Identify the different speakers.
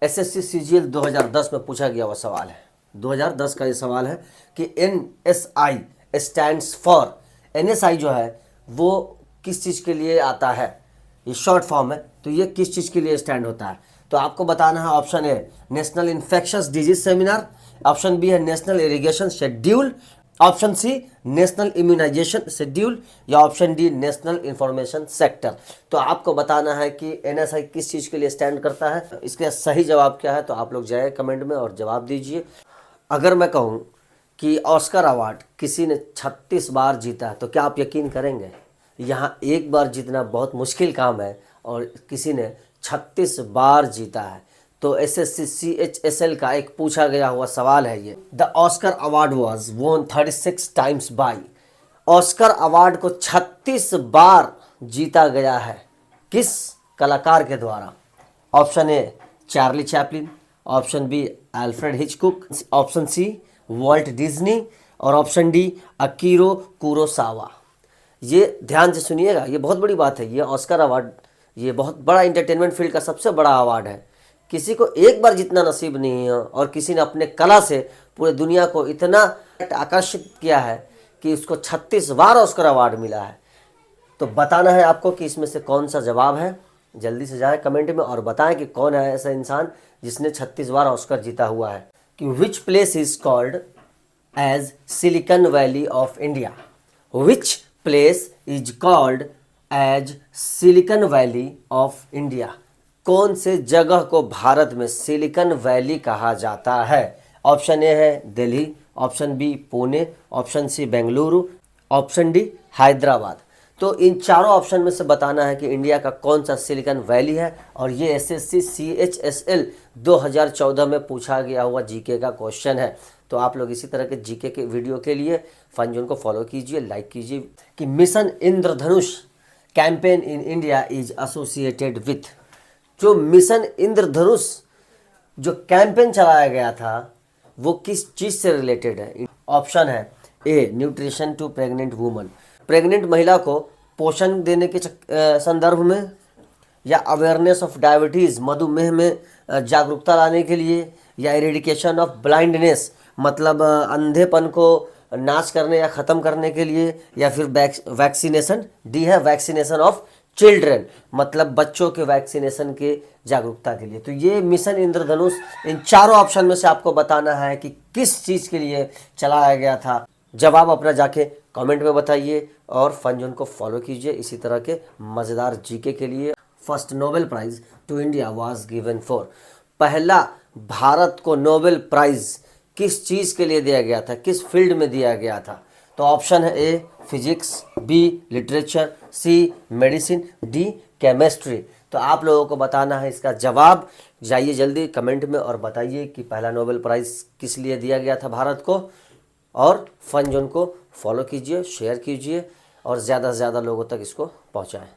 Speaker 1: SSC CGL 2010 में पूछा गया हुआ सवाल है। 2010 का ये सवाल है कि एनएसआई स्टैंड्स फॉर, एनएसआई जो है वो किस चीज़ के लिए आता है, ये शॉर्ट फॉर्म है, तो ये किस चीज़ के लिए स्टैंड होता है। तो आपको बताना है option A national infectious disease seminar, option B है national irrigation schedule, option C national immunization schedule, या option D national information sector. तो आपको बताना है कि एनएसआई किस चीज़ के लिए स्टैंड करता है। इसका सही जवाब क्या है, तो आप लोग जाए कमेंट में और जवाब दीजिए। अगर मैं कहूँ कि ऑस्कर अवार्ड किसी ने 36 बार जीता है, तो क्या आप यकीन करेंगे? यहाँ एक बार जीतना बहुत मुश्किल काम है और किसी ने 36 बार जीता है। तो एसएससी सीएचएसएल का एक पूछा गया हुआ सवाल है ये। द ऑस्कर अवार्ड वॉज वोन 36 टाइम्स बाई, ऑस्कर अवार्ड को 36 बार जीता गया है किस कलाकार के द्वारा? Option A Charlie Chaplin, option B Alfred Hitchcock, option C Walt Disney, और ऑप्शन डी अकीरो कुरोसावा। ये ध्यान से सुनिएगा, ये बहुत बड़ी बात है। ये ऑस्कर अवार्ड ये बहुत बड़ा इंटरटेनमेंट फील्ड का सबसे बड़ा अवार्ड है। किसी को एक बार जितना नसीब नहीं है और किसी ने अपने कला से पूरे दुनिया को इतना आकर्षित किया है कि उसको 36 बार ऑस्कर अवार्ड मिला है। तो बताना है आपको कि इसमें से कौन सा जवाब है। जल्दी से जाए कमेंट में और बताएं कि कौन है ऐसा इंसान जिसने 36 बार ऑस्कर जीता हुआ है। कि which place is called as Silicon Valley of India, which place is called as Silicon Valley of India, कौन से जगह को भारत में सिलिकॉन वैली कहा जाता है? ऑप्शन ए है Delhi, option B Pune, option C Bengaluru, option D Hyderabad. तो इन चारों ऑप्शन में से बताना है कि इंडिया का कौन सा सिलिकॉन वैली है। और ये एसएससी सीएचएसएल 2014 में पूछा गया हुआ जीके का क्वेश्चन है। तो आप लोग इसी तरह के जीके के वीडियो के लिए फन जोन को फॉलो कीजिए, लाइक कीजिए। कि mission Indradhanush campaign in India is associated with, जो मिशन इंद्रधनुष जो कैंपेन चलाया गया था वो किस चीज़ से रिलेटेड है? ऑप्शन है A nutrition to pregnant woman, pregnant महिला को पोषण देने के संदर्भ में, या अवेयरनेस ऑफ डायबिटीज़ मधुमेह में जागरूकता लाने के लिए, या इरेडिकेशन ऑफ ब्लाइंडनेस मतलब अंधेपन को नाश करने या ख़त्म करने के लिए, या फिर वैक्सीनेशन, डी है वैक्सीनेशन ऑफ चिल्ड्रन मतलब बच्चों के वैक्सीनेशन के जागरूकता के लिए। तो ये मिशन इंद्रधनुष इन चारों ऑप्शन में से आपको बताना है कि किस चीज़ के लिए चलाया गया था। जवाब अपना जाके कमेंट में बताइए और फन जोन को फॉलो कीजिए इसी तरह के मज़ेदार जीके के लिए। First Nobel prize to India was given for, पहला भारत को नोबेल प्राइज़ किस चीज़ के लिए दिया गया था, किस फील्ड में दिया गया था? तो ऑप्शन है ए फिजिक्स, बी लिटरेचर, सी मेडिसिन, डी केमिस्ट्री। तो आप लोगों को बताना है इसका जवाब। जाइए जल्दी कमेंट में और बताइए कि पहला नोबेल प्राइज़ किस लिए दिया गया था भारत को। और फन जोन को फॉलो कीजिए, शेयर कीजिए और ज़्यादा से ज़्यादा लोगों तक इसको पहुँचाएँ।